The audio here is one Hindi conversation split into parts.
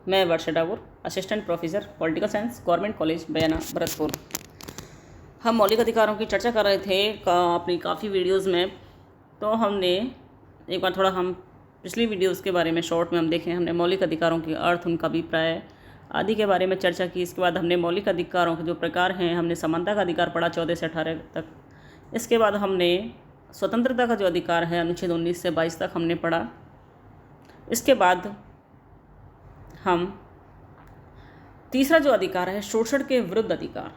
मैं Varsha Dawar, assistant professor political science, government college Bayana, Bharatpur. हम मौलिक अधिकारों की चर्चा कर रहे थे अपनी काफ़ी वीडियोस में। तो हमने एक बार थोड़ा हम पिछली वीडियोस के बारे में शॉर्ट में हम देखें। हमने मौलिक अधिकारों के अर्थ, उनका अभिप्राय आदि के बारे में चर्चा की। इसके बाद हमने मौलिक अधिकारों के जो प्रकार हैं, हमने समानता का अधिकार पढ़ा 14 से 18 तक। इसके बाद हमने स्वतंत्रता का जो अधिकार है अनुच्छेद 19 से 22 तक हमने पढ़ा। इसके बाद हम तीसरा जो अधिकार है शोषण के विरुद्ध अधिकार,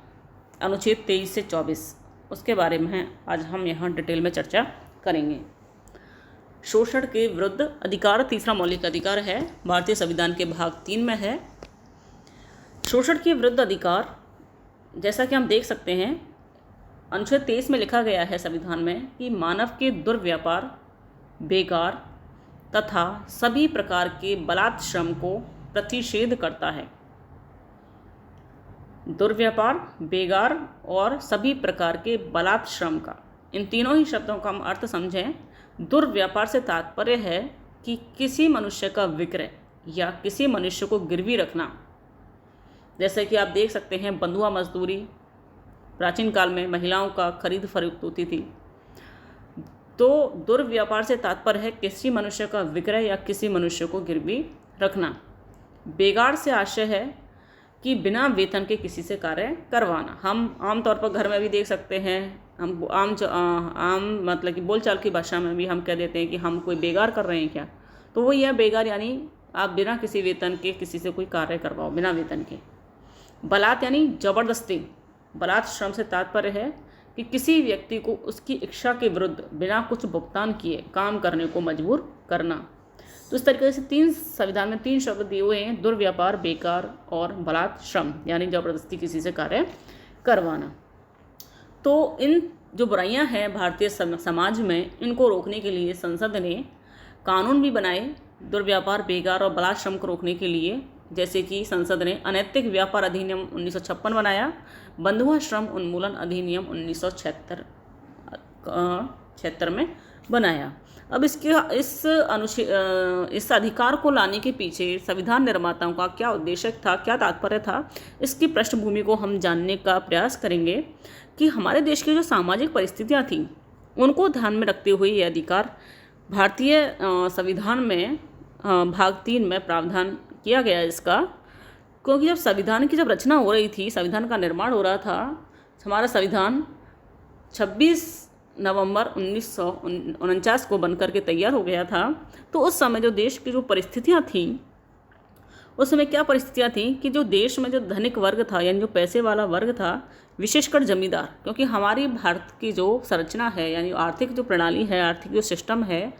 अनुच्छेद 23 से 24, उसके बारे में आज हम यहाँ डिटेल में चर्चा करेंगे। शोषण के विरुद्ध अधिकार तीसरा मौलिक अधिकार है, भारतीय संविधान के भाग 3 में है। शोषण के विरुद्ध अधिकार, जैसा कि हम देख सकते हैं, अनुच्छेद 23 में लिखा गया है संविधान में कि मानव के दुर्व्यापार, बेकार तथा सभी प्रकार के बलात् श्रम को प्रतिषेध करता है। दुर्व्यापार, बेगार और सभी प्रकार के बलात् श्रम का, इन तीनों ही शब्दों का हम अर्थ समझें। दुर्व्यापार से तात्पर्य है कि किसी मनुष्य का विक्रय या किसी मनुष्य को गिरवी रखना। जैसे कि आप देख सकते हैं बंधुआ मजदूरी प्राचीन काल में महिलाओं का खरीद फरोख्त होती थी। तो दुर्व्यापार से तात्पर्य है किसी मनुष्य का विक्रय या किसी मनुष्य को गिरवी रखना। बेगार से आशय है कि बिना वेतन के किसी से कार्य करवाना। हम आमतौर पर घर में भी देख सकते हैं, हम आम मतलब कि बोलचाल की भाषा में भी हम कह देते हैं कि हम कोई बेगार कर रहे हैं क्या। तो वो यह बेगार यानी आप बिना किसी वेतन के किसी से कोई कार्य करवाओ, बिना वेतन के। बलात् यानी जबरदस्ती। बलात् श्रम से तात्पर्य है कि किसी व्यक्ति को उसकी इच्छा के विरुद्ध बिना कुछ भुगतान किए काम करने को मजबूर करना। तो इस तरीके से संविधान में 3 शब्द दिए हुए हैं, दुर्व्यापार, बेकार और बलात् श्रम, यानी जबरदस्ती किसी से कार्य करवाना। तो इन जो बुराइयां हैं भारतीय समाज में, इनको रोकने के लिए संसद ने कानून भी बनाए दुर्व्यापार, बेकार और बलात् श्रम को रोकने के लिए। जैसे कि संसद ने अनैतिक व्यापार अधिनियम 1956 बनाया, बंधुआ श्रम उन्मूलन अधिनियम 1976 में बनाया। अब इस अधिकार को लाने के पीछे संविधान निर्माताओं का क्या उद्देश्य था, क्या तात्पर्य था, इसकी पृष्ठभूमि को हम जानने का प्रयास करेंगे कि हमारे देश की जो सामाजिक परिस्थितियां थीं उनको ध्यान में रखते हुए ये अधिकार भारतीय संविधान में भाग 3 में प्रावधान किया गया इसका। क्योंकि जब संविधान की रचना हो रही थी, संविधान का निर्माण हो रहा था, हमारा संविधान 26 नवंबर 1949 को बनकर के तैयार हो गया था। तो उस समय जो देश की जो परिस्थितियां थीं, उस समय क्या परिस्थितियां थीं कि जो देश में जो धनिक वर्ग था, यानी जो पैसे वाला वर्ग था, विशेषकर जमींदार, क्योंकि हमारी भारत की जो संरचना है, यानी आर्थिक जो प्रणाली है, आर्थिक जो सिस्टम है,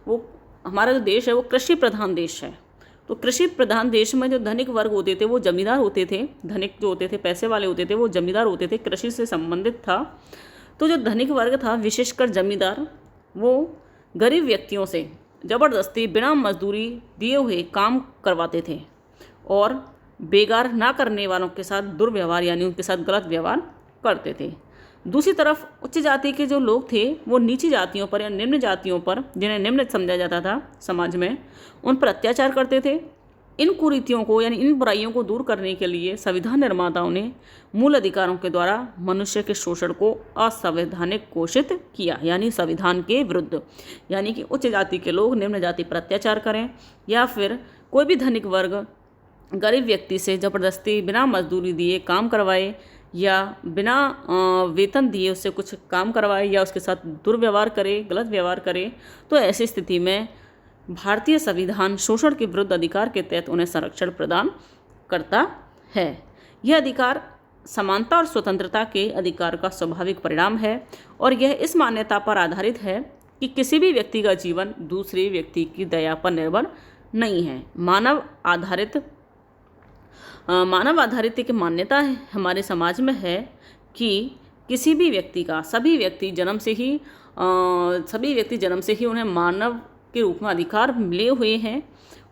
वो हमारा जो देश है वो कृषि प्रधान देश है। तो कृषि प्रधान देश में जो धनिक वर्ग होते थे वो जमींदार होते थे। धनिक जो होते थे, पैसे वाले होते थे, वो जमींदार होते थे, कृषि से संबंधित था। तो जो धनिक वर्ग था, विशेषकर जमींदार, वो गरीब व्यक्तियों से ज़बरदस्ती बिना मजदूरी दिए हुए काम करवाते थे और बेगार ना करने वालों के साथ दुर्व्यवहार यानी उनके साथ गलत व्यवहार करते थे। दूसरी तरफ उच्च जाति के जो लोग थे वो नीची जातियों पर या निम्न जातियों पर, जिन्हें निम्न समझा जाता था समाज में, उन पर अत्याचार करते थे। इन कुरीतियों को यानी इन बुराइयों को दूर करने के लिए संविधान निर्माताओं ने मूल अधिकारों के द्वारा मनुष्य के शोषण को असंवैधानिक घोषित किया, यानी संविधान के विरुद्ध। यानी कि उच्च जाति के लोग निम्न जाति पर अत्याचार करें या फिर कोई भी धनिक वर्ग गरीब व्यक्ति से ज़बरदस्ती बिना मजदूरी दिए काम करवाए या बिना वेतन दिए उससे कुछ काम करवाए या उसके साथ दुर्व्यवहार करे, गलत व्यवहार करे, तो ऐसी स्थिति में भारतीय संविधान शोषण के विरुद्ध अधिकार के तहत उन्हें संरक्षण प्रदान करता है। यह अधिकार समानता और स्वतंत्रता के अधिकार का स्वाभाविक परिणाम है और यह इस मान्यता पर आधारित है कि किसी भी व्यक्ति का जीवन दूसरे व्यक्ति की दया पर निर्भर नहीं है। मानव आधारित एक मान्यता है हमारे समाज में है कि किसी भी व्यक्ति का, सभी व्यक्ति जन्म से ही उन्हें मानव के रूप में अधिकार मिले हुए हैं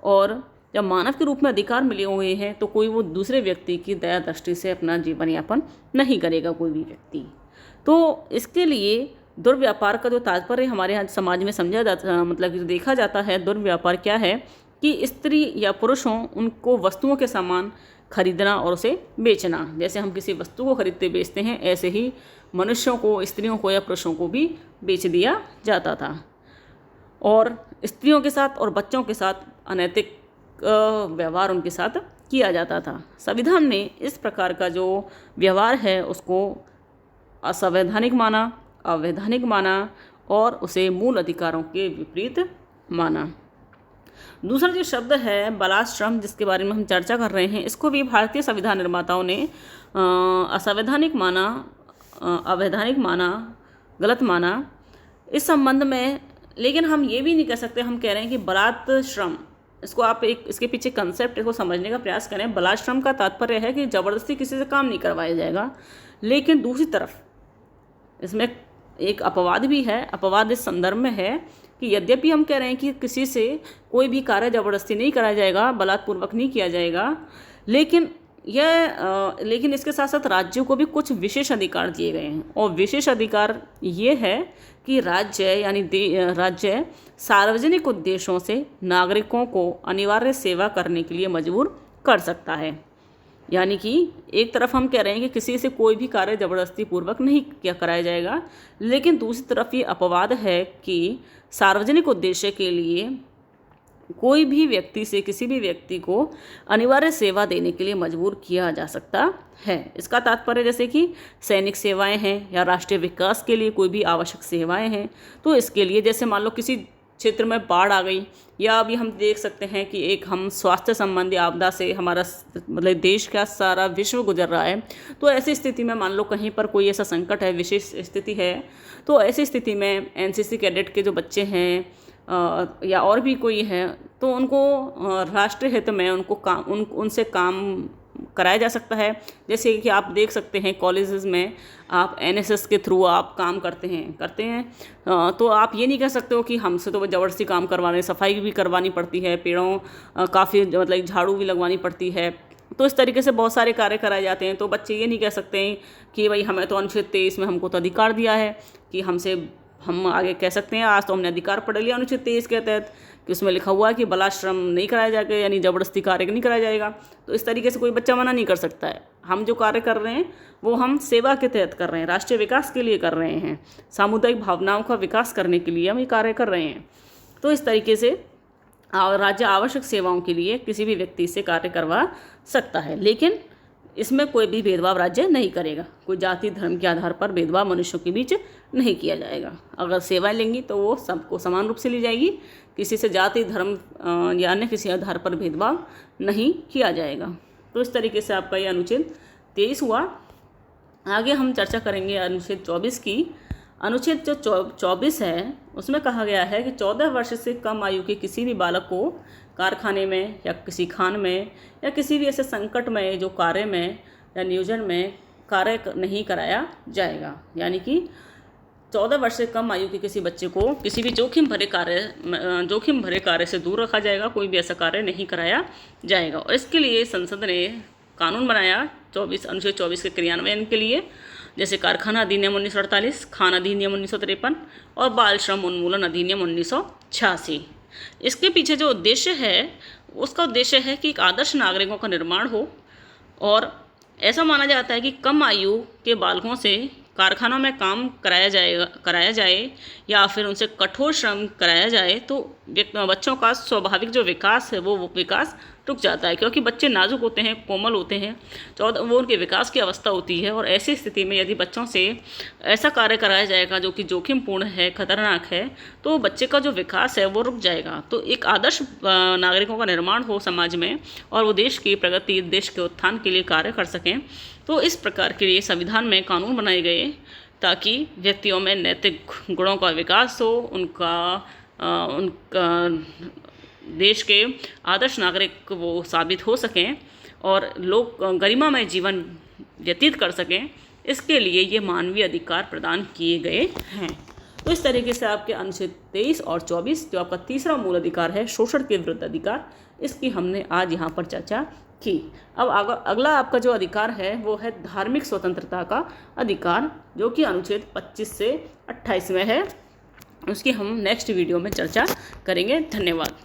और जब मानव के रूप में अधिकार मिले हुए हैं तो कोई वो दूसरे व्यक्ति की दया दृष्टि से अपना जीवन यापन नहीं करेगा कोई भी व्यक्ति। तो इसके लिए दुर्व्यापार का जो तात्पर्य हमारे यहाँ समाज में समझा जाता, मतलब देखा जाता है, दुर्व्यापार क्या है कि स्त्री या पुरुष हों उनको वस्तुओं के समान खरीदना और उसे बेचना। जैसे हम किसी वस्तु को खरीदते बेचते हैं, ऐसे ही मनुष्यों को, स्त्रियों को या पुरुषों को भी बेच दिया जाता था। और स्त्रियों के साथ और बच्चों के साथ अनैतिक व्यवहार उनके साथ किया जाता था। संविधान ने इस प्रकार का जो व्यवहार है उसको असंवैधानिक माना, अवैधानिक माना और उसे मूल अधिकारों के विपरीत माना। दूसरा जो शब्द है बालाश्रम, जिसके बारे में हम चर्चा कर रहे हैं, इसको भी भारतीय संविधान निर्माताओं ने असंवैधानिक माना, अवैधानिक माना, गलत माना इस संबंध में। लेकिन हम ये भी नहीं कह सकते, हम कह रहे हैं कि बलात् श्रम, इसको आप एक इसके पीछे कंसेप्ट को समझने का प्रयास करें। बलाश्रम का तात्पर्य है कि ज़बरदस्ती किसी से काम नहीं करवाया जाएगा। लेकिन दूसरी तरफ इसमें एक अपवाद भी है। अपवाद इस संदर्भ में है कि यद्यपि हम कह रहे हैं कि किसी से कोई भी कार्य ज़बरदस्ती नहीं कराया जाएगा, बलात्पूर्वक नहीं किया जाएगा, लेकिन इसके साथ साथ राज्यों को भी कुछ विशेष अधिकार दिए गए हैं। और विशेष अधिकार ये है कि राज्य सार्वजनिक उद्देश्यों से नागरिकों को अनिवार्य सेवा करने के लिए मजबूर कर सकता है। यानी कि एक तरफ हम कह रहे हैं कि किसी से कोई भी कार्य ज़बरदस्ती पूर्वक नहीं कराया जाएगा, लेकिन दूसरी तरफ ये अपवाद है कि सार्वजनिक उद्देश्य के लिए कोई भी व्यक्ति से किसी भी व्यक्ति को अनिवार्य सेवा देने के लिए मजबूर किया जा सकता है। इसका तात्पर्य जैसे कि सैनिक सेवाएं हैं या राष्ट्रीय विकास के लिए कोई भी आवश्यक सेवाएं हैं, तो इसके लिए जैसे मान लो किसी क्षेत्र में बाढ़ आ गई, या अभी हम देख सकते हैं कि एक हम स्वास्थ्य संबंधी आपदा से हमारा मतलब देश का सारा विश्व गुजर रहा है। तो ऐसी स्थिति में मान लो कहीं पर कोई ऐसा संकट है, विशेष स्थिति है, तो ऐसी स्थिति में एनसीसी कैडेट के जो बच्चे हैं या और भी कोई है, तो उनको राष्ट्रीय हित में उनसे काम कराया जा सकता है। जैसे कि आप देख सकते हैं कॉलेजेस में आप एनएसएस के थ्रू आप काम करते हैं, तो आप ये नहीं कह सकते हो कि हमसे तो ज़बरदस्ती काम करवाने, सफाई भी करवानी पड़ती है, पेड़ों काफ़ी मतलब झाड़ू भी लगवानी पड़ती है। तो इस तरीके से बहुत सारे कार्य कराए जाते हैं। तो बच्चे ये नहीं कह सकते कि भाई हमें तो अनुच्छेद 23 में हमको तो अधिकार दिया है कि हम आगे कह सकते हैं आज तो हमने अधिकार पढ़ लिया अनुच्छेद 23 के तहत कि उसमें लिखा हुआ है कि बलाश्रम नहीं कराया जाएगा, यानी ज़बरदस्ती कार्य नहीं कराया जाएगा। तो इस तरीके से कोई बच्चा मना नहीं कर सकता है। हम जो कार्य कर रहे हैं वो हम सेवा के तहत कर रहे हैं, राष्ट्रीय विकास के लिए कर रहे हैं, सामुदायिक भावनाओं का विकास करने के लिए हम ये कार्य कर रहे हैं। तो इस तरीके से राज्य आवश्यक सेवाओं के लिए किसी भी व्यक्ति से कार्य करवा सकता है, लेकिन इसमें कोई भी भेदभाव राज्य नहीं करेगा। कोई जाति धर्म के आधार पर भेदभाव मनुष्यों के बीच नहीं किया जाएगा। अगर सेवाएं लेंगी तो वो सबको समान रूप से ली जाएगी, किसी से जाति धर्म या अन्य किसी आधार पर भेदभाव नहीं किया जाएगा। तो इस तरीके से आपका ये अनुच्छेद 23 हुआ। आगे हम चर्चा करेंगे अनुच्छेद 24 की। अनुच्छेद जो 24 है उसमें कहा गया है कि 14 वर्ष से कम आयु के किसी भी बालक को कारखाने में या किसी खान में या किसी भी ऐसे संकट में जो कार्य में या नियोजन में कार्य नहीं कराया जाएगा। यानी कि 14 वर्ष से कम आयु के किसी बच्चे को किसी भी जोखिम भरे कार्य से दूर रखा जाएगा, कोई भी ऐसा कार्य नहीं कराया जाएगा। और इसके लिए संसद ने कानून बनाया अनुच्छेद 24 के क्रियान्वयन के लिए, जैसे कारखाना अधिनियम 1948, खान अधिनियम 1953 और बाल श्रम उन्मूलन अधिनियम 1986। इसके पीछे जो उद्देश्य है उसका उद्देश्य है कि एक आदर्श नागरिकों का निर्माण हो, और ऐसा माना जाता है कि कम आयु के बालकों से कारखानों में काम कराया जाए या फिर उनसे कठोर श्रम कराया जाए तो बच्चों का स्वाभाविक जो विकास है वो विकास रुक जाता है, क्योंकि बच्चे नाजुक होते हैं, कोमल होते हैं, वो उनके विकास की अवस्था होती है। और ऐसी स्थिति में यदि बच्चों से ऐसा कार्य कराया जाएगा जो कि जोखिमपूर्ण है, खतरनाक है, तो बच्चे का जो विकास है वो रुक जाएगा। तो एक आदर्श नागरिकों का निर्माण हो समाज में और वो देश की प्रगति, देश के उत्थान के लिए कार्य कर सकें। तो इस प्रकार के लिए संविधान में कानून बनाए गए ताकि व्यक्तियों में नैतिक गुणों का विकास हो, उनका देश के आदर्श नागरिक वो साबित हो सकें और लोग गरिमामय जीवन व्यतीत कर सकें। इसके लिए ये मानवीय अधिकार प्रदान किए गए हैं। तो इस तरीके से आपके अनुच्छेद 23 और 24 जो आपका तीसरा मूल अधिकार है, शोषण के विरुद्ध अधिकार, इसकी हमने आज यहाँ पर चर्चा की। अब अगला आपका जो अधिकार है वो है धार्मिक स्वतंत्रता का अधिकार, जो कि अनुच्छेद 25 से 28 में है। उसकी हम नेक्स्ट वीडियो में चर्चा करेंगे। धन्यवाद।